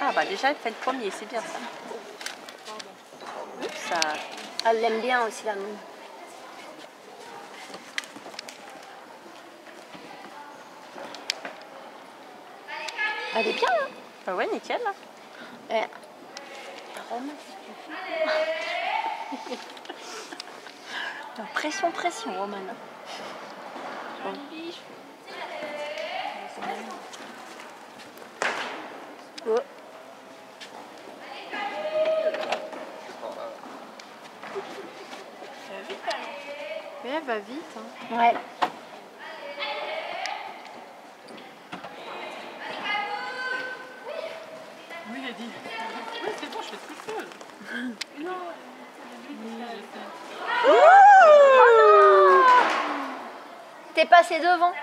Ah bah déjà elle fait le premier, c'est bien ça. Ça... Elle l'aime bien aussi la moune. Elle est bien hein. Ah ouais, nickel. Ouais. Pression, Romane. Oh. Mais elle va vite. Hein. Ouais. Oui, elle dit. Oui, c'est bon, je fais ce que je veux. Non. T'es passé devant.